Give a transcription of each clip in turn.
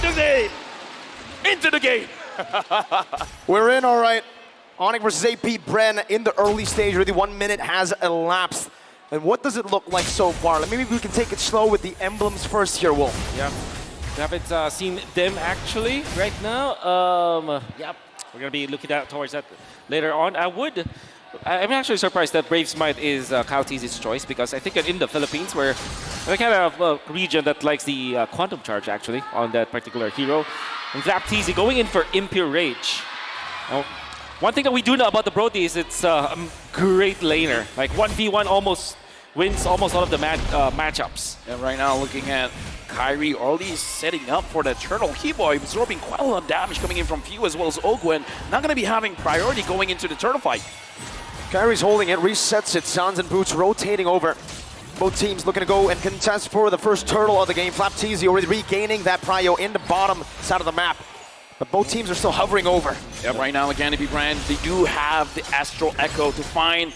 the game. Into the game. We're in, all right. Onic versus APBR in the early stage. Already 1 minute has elapsed. And what does it look like so far? Maybe we can take it slow with the emblems first here, Wolf. Yeah. We haven't seen them actually right now. Yep. We're going to be looking at towards that later on. I'm actually surprised that Braves Might is Kyle Tzi's choice, because I think in the Philippines we're kind of a region that likes the quantum charge actually on that particular hero. And Tzi going in for Impure Rage. Now, one thing that we do know about the Brody is it's a great laner. Like 1v1 almost wins almost all of the matchups. And right now looking at Kyrie already setting up for the Turtle. Keyboy absorbing quite a lot of damage coming in from Few as well as Ogwen. Not going to be having priority going into the Turtle fight. Kyrie's holding it, resets it. Suns and Boots rotating over. Both teams looking to go and contest for the first Turtle of the game. Tzi already regaining that prio in the bottom side of the map. But both teams are still hovering over. Yeah, right now again, APBR, they do have the Astral Echo to find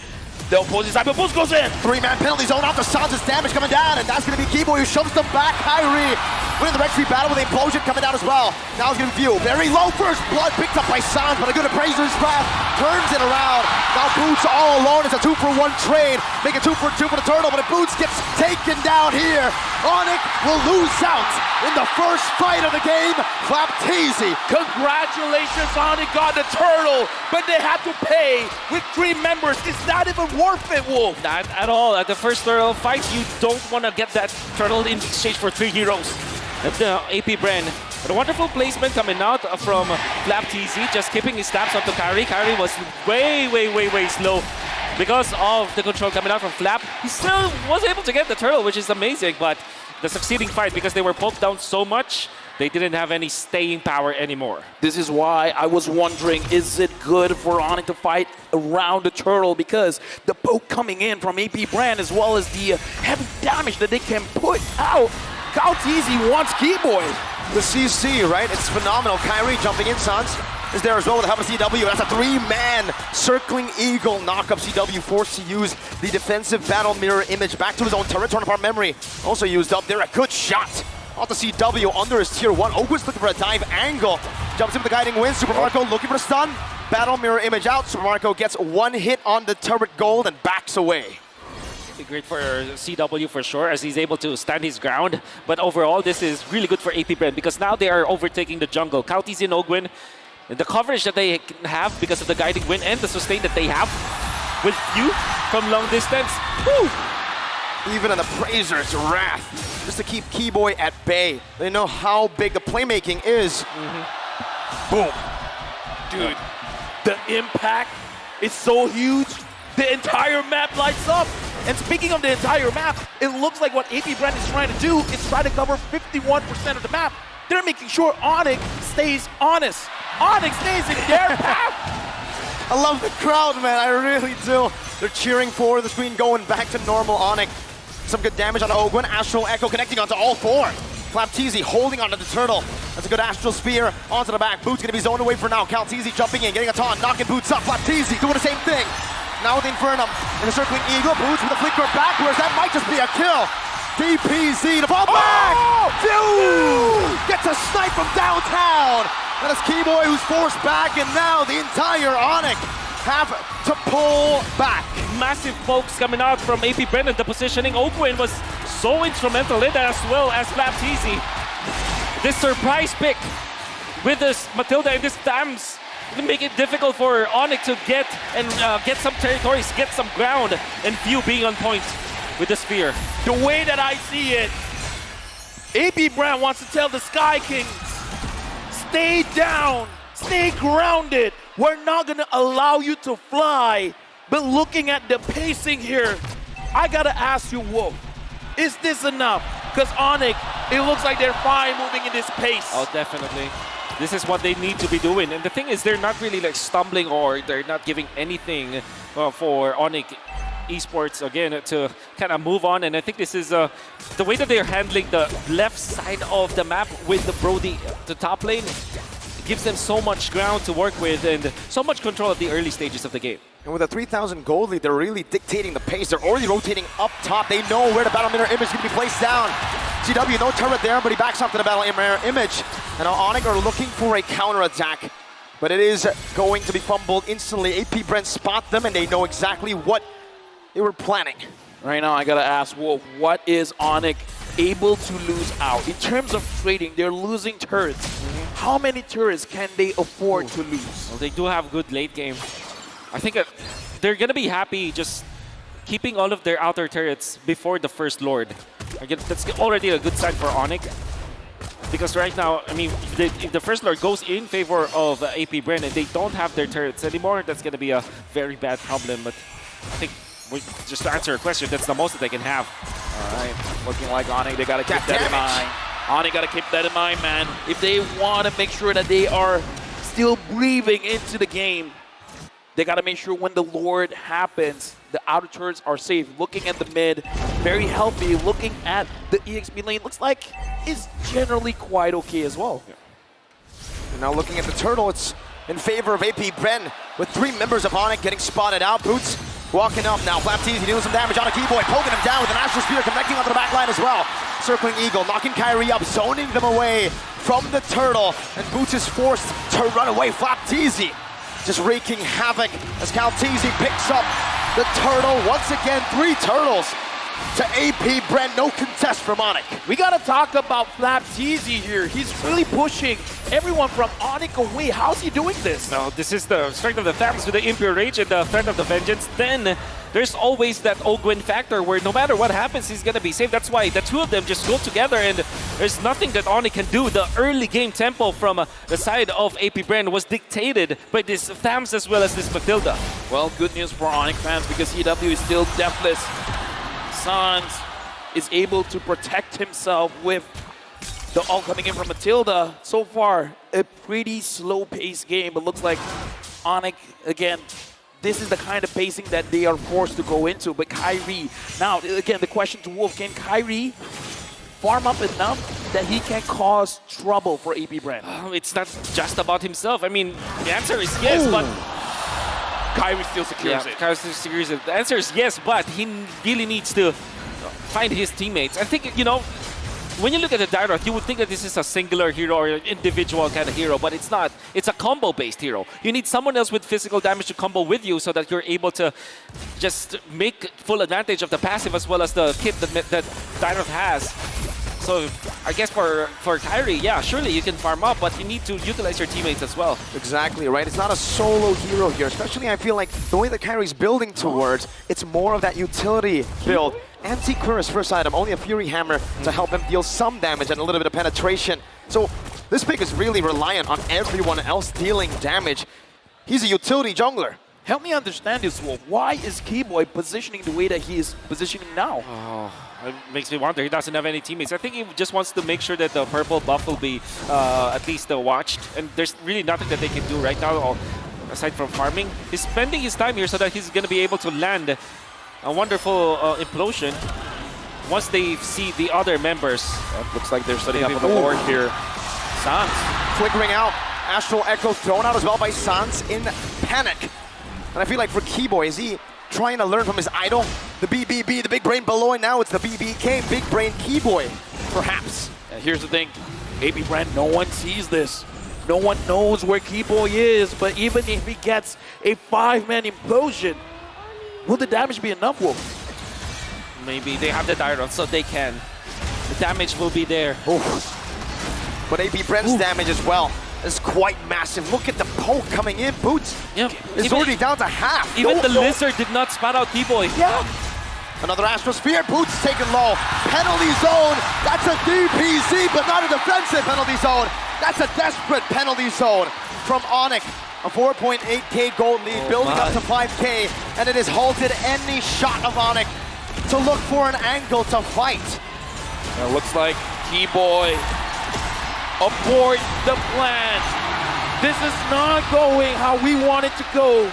the opposing side, but Boost goes in! 3-man penalty zone off the Suns, damage coming down, and that's going to be Keyboy who shoves them back. Kyrie winning the Red battle with the implosion coming down as well. Now it's going to be View. Very low first blood picked up by Suns, but a good appraiser's wrath turns it around. Now Boots all alone. It's a 2-for-1 trade. Make it 2-for-2 for the Turtle, but if Boots gets taken down here, Onic will lose out in the first fight of the game. Tzi. Congratulations, Onic got the Turtle, but they had to pay with 3 members. It's not even worth it, Wolf. Not at all. At the first Turtle fight, you don't want to get that Turtle in exchange for 3 heroes. At the APBR. But a wonderful placement coming out from Tzi, just keeping his stabs onto Kyrie. Kyrie was way slow because of the control coming out from Flap. He still was able to get the Turtle, which is amazing, but the succeeding fight, because they were poked down so much, they didn't have any staying power anymore. This is why I was wondering, is it good for Onic to fight around the Turtle? Because the poke coming in from APBR as well as the heavy damage that they can put out. Kyle Tzi wants Keyboy. The CC, right? It's phenomenal. Kyrie jumping in, Suns is there as well with the help of CW. That's a 3-man circling eagle knockup. CW forced to use the defensive battle mirror image back to his own turret, torn apart memory. Also used up there. A good shot off the CW under his tier 1. Ogwen's looking for a dive angle. Jumps in with the guiding wind. Super Marco looking for the stun. Battle mirror image out. Super Marco gets 1 hit on the turret gold and backs away. Great for CW for sure, as he's able to stand his ground. But overall, this is really good for APBR, because now they are overtaking the jungle. Kyle Tzi and Ogwen, the coverage that they have because of the guiding wind and the sustain that they have with Few from long distance. Woo! Even an appraiser's wrath, just to keep Keyboy at bay. They know how big the playmaking is. Boom. Dude, the impact is so huge. The entire map lights up. And speaking of the entire map, it looks like what APBR is trying to do is try to cover 51% of the map. They're making sure Onic stays honest. Onic stays in their path. I love the crowd, man. I really do. They're cheering for the screen going back to normal. Onic. Some good damage on Ogwen. Astral Echo connecting onto all 4. Tzi holding onto the Turtle. That's a good Astral Spear onto the back. Boots gonna be zoned away for now. Tzi jumping in, getting a taunt, knocking Boots up. Tzi doing the same thing. Now with the Infernum and the circling eagle. Boots with a flicker backwards. That might just be a kill. DPZ to fall back. Phew! Gets a snipe from downtown. That is Keyboy who's forced back, and now the entire Onic have to pull back. Massive pokes coming out from APBR, and the positioning. Ogwen was so instrumental in that, as well as Tzi. This surprise pick with this Matilda and this Tams to make it difficult for Onic to get some territories, get some ground, and Few being on point with the spear. The way that I see it, APBR wants to tell the Sky Kings, stay down, stay grounded. We're not gonna allow you to fly. But looking at the pacing here, I gotta ask you, Wolf, is this enough? Because Onic, it looks like they're fine moving in this pace. Oh, definitely. This is what they need to be doing. And the thing is, they're not really like stumbling, or they're not giving anything for Onic Esports again to kind of move on. And I think this is the way that they're handling the left side of the map with the Brody, the top lane, gives them so much ground to work with and so much control at the early stages of the game. And with a 3,000 gold lead, they're really dictating the pace. They're already rotating up top. They know where the battle mirror image is going to be placed down. GW, no turret there, but he backs up to the battle image. And now Onic are looking for a counter-attack. But it is going to be fumbled instantly. APBR spot them, and they know exactly what they were planning. Right now, I gotta ask Wolf, what is Onic able to lose out? In terms of trading, they're losing turrets. How many turrets can they afford to lose? Well, they do have good late game. I think they're gonna be happy just keeping all of their outer turrets before the first Lord. That's already a good sign for Onic. Because right now, I mean, if the first Lord goes in favor of APBR and they don't have their turrets anymore, that's gonna be a very bad problem. But I think, just to answer your question, that's the most that they can have. All right, looking like Onic, they gotta keep that in mind. Onic gotta keep that in mind, man. If they want to make sure that they are still breathing into the game, they gotta make sure when the Lord happens, the outer turrets are safe. Looking at the mid, very healthy. Looking at the EXP lane, looks like it's generally quite okay as well. Yeah. And now looking at the turtle, it's in favor of APBR with 3 members of Onic getting spotted out. Boots walking up now. Flapteasy dealing some damage on a Keyboy, poking him down with an Astral Spear connecting onto the back line as well. Circling Eagle, knocking Kyrie up, zoning them away from the turtle. And Boots is forced to run away. Flapteasy just wreaking havoc as Kalteezy picks up the turtle. Once again, 3 turtles to APBR. No contest from Onic. We gotta talk about Flapteasy here. He's really pushing everyone from Onic away. How's he doing this? No, this is the strength of the Thames with the Impure Rage and the threat of the Vengeance. Then there's always that Ogwyn factor where no matter what happens, he's gonna be safe. That's why the 2 of them just go together and there's nothing that Onic can do. The early game tempo from the side of APBR was dictated by this Thames as well as this Matilda. Well, good news for Onic fans because EW is still deathless. Sans is able to protect himself with the ult coming in from Matilda. So far, a pretty slow-paced game, but looks like Onic, again, this is the kind of pacing that they are forced to go into. But Kyrie, now, again, the question to Wolf, can Kyrie farm up enough that he can cause trouble for APBR? It's not just about himself. I mean, the answer is yes, but Kyrie still secures it. Kyrie still secures it. The answer is yes, but he really needs to find his teammates. I think, you know, when you look at the Dairoth, you would think that this is a singular hero or an individual kind of hero, but it's not. It's a combo-based hero. You need someone else with physical damage to combo with you so that you're able to just make full advantage of the passive as well as the kit that Dairoth has. So I guess for Kyrie, yeah, surely you can farm up, but you need to utilize your teammates as well. Exactly, right? It's not a solo hero here, especially I feel like the way that Kyrie's building towards, it's more of that utility build. Anti-Curse first item, only a Fury Hammer to help him deal some damage and a little bit of penetration. So this pick is really reliant on everyone else dealing damage. He's a utility jungler. Help me understand this, Wolf. Why is Keyboy positioning the way that he is positioning now? Oh, it makes me wonder. He doesn't have any teammates. I think he just wants to make sure that the purple buff will be at least watched. And there's really nothing that they can do right now aside from farming. He's spending his time here so that he's going to be able to land a wonderful implosion once they see the other members. Looks like they're setting up on the board here. Sans flickering out. Astral Echo thrown out as well by Sans in panic. And I feel like for Keyboy, is he trying to learn from his idol? The BBB, the big brain below, and now it's the BBK, big brain Keyboy, perhaps. Here's the thing, APBR, no one sees this. No one knows where Keyboy is, but even if he gets a 5-man implosion, will the damage be enough, Wolf? Maybe they have the Dairoth, so they can. The damage will be there. Oof. But APBR's damage as well is quite massive. Look at the poke coming in. Boots is already down to half. Even the Lizard did not spot out Keyboy. Yeah. Another Astral Spear. Boots taken low. Penalty zone. That's a DPZ, but not a defensive penalty zone. That's a desperate penalty zone from Onic. A 4.8k gold lead, building up to 5k, and it has halted any shot of Onic to look for an angle to fight. It looks like Keyboy abort the plan. This is not going how we want it to go.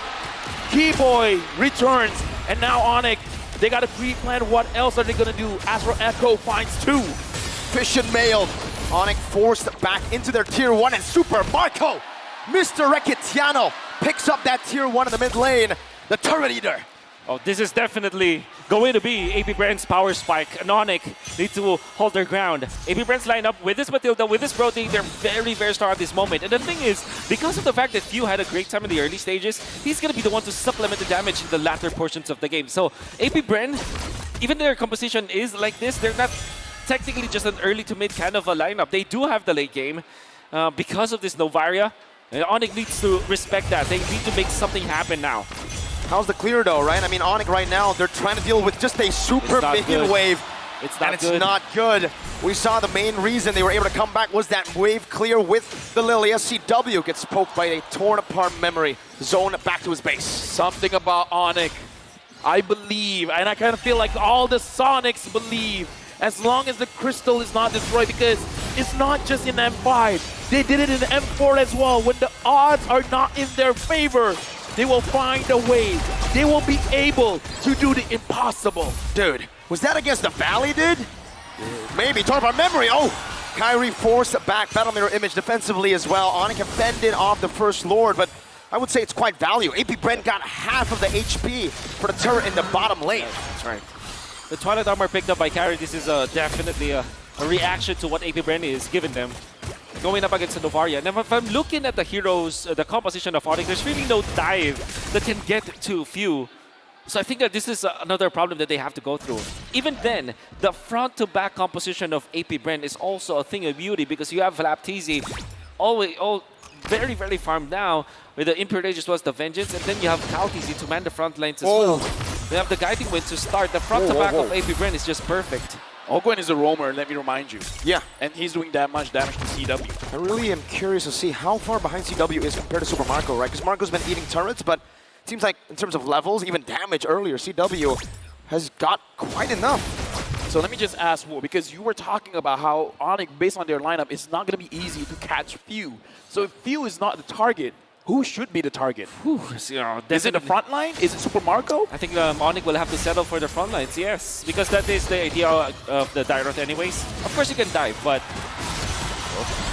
Keyboy returns, and now Onic, they got to pre-plan what else are they going to do. Astral Echo finds 2. Fish and mailed. Onic forced back into their tier 1, and Super Marco, Mr. Rekitiano, picks up that tier 1 in the mid lane. The Turret Eater. Oh, this is definitely going to be APBRand's power spike. And Onic need to hold their ground. APBRand's lineup with this Matilda, with this Brody, they're very, very strong at this moment. And the thing is, because of the fact that Few had a great time in the early stages, he's going to be the one to supplement the damage in the latter portions of the game. So APBRand, even their composition is like this, they're not technically just an early to mid kind of a lineup. They do have the late game because of this Novaria. And Onic needs to respect that. They need to make something happen now. How's the clear though, right? I mean, Onic right now, they're trying to deal with just a super minion wave. It's not and good. It's not good. We saw the main reason they were able to come back was that wave clear with the Lilia. CW gets poked by a torn apart memory. Zone back to his base. Something about Onic, I believe, and I kind of feel like all the Sonics believe, as long as the crystal is not destroyed, because it's not just in M5. They did it in M4 as well. When the odds are not in their favor, they will find a way. They will be able to do the impossible. Dude, was that against the Valley, dude? Maybe. Talk about memory. Oh, Kyrie forced back Battle Mirror Image defensively as well. Onic have fended off the First Lord, but I would say it's quite value. APBRand got half of the HP for the turret in the bottom lane. That's right. The Twilight Armor picked up by Kyrie, this is definitely a reaction to what APBRand is giving them. Going up against the Novaria. Now, if I'm looking at the heroes, the composition of Onic, there's really no dive that can get to Few. So I think that this is another problem that they have to go through. Even then, the front-to-back composition of APBRand is also a thing of beauty because you have Flapteasy all very, very farmed now with the Impure Rage as well as the Vengeance, and then you have Kalteasy to man the front lines as well. They have the Guiding Wind to start. The front-to-back of APBRand is just perfect. Ogwen is a roamer, let me remind you. Yeah. And he's doing that much damage to CW. I really am curious to see how far behind CW is compared to Super Marco, right? Because Marco's been eating turrets, but it seems like in terms of levels, even damage earlier, CW has got quite enough. So let me just ask, because you were talking about how Onic, based on their lineup, it's not going to be easy to catch Few. So if Few is not the target, who should be the target? Is it the front line? Is it Super Marco? I think Onic will have to settle for the front lines, yes. Because that is the idea of the Dyrot anyways. Of course you can dive, but...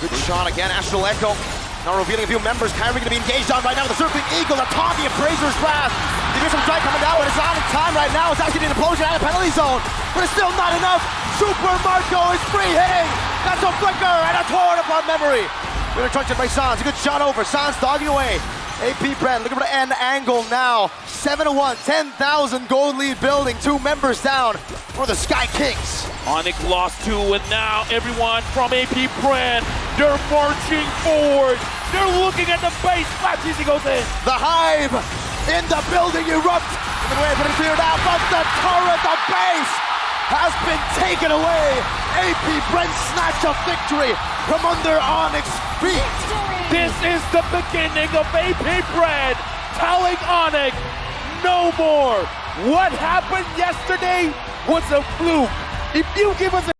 Good shot again, Astral Echo. Now revealing a few members. Kyrie going to be engaged on right now with the Circling Eagle, the taunting of Fraser's Wrath. You get some strike coming down, but it's not in time right now. It's actually an implosion out of penalty zone, but it's still not enough. Super Marco is free hitting. That's a flicker and a torn apart memory. We're touched by Sans. A good shot over. Sans dogging away. APBRand looking for the end angle now. 7-1, 10,000 gold lead building. 2 members down for the Sky Kings. Onic lost 2, and now everyone from APBRand, they're marching forward. They're looking at the base. Flapteasy goes in. The Hive in the building erupt. In the way of putting cleared out, but the turret, the base, has been taken away. APBRand snatch a victory from under Onic's feet. This is the beginning of APBRand telling Onic, no more. What happened yesterday was a fluke. If you give us a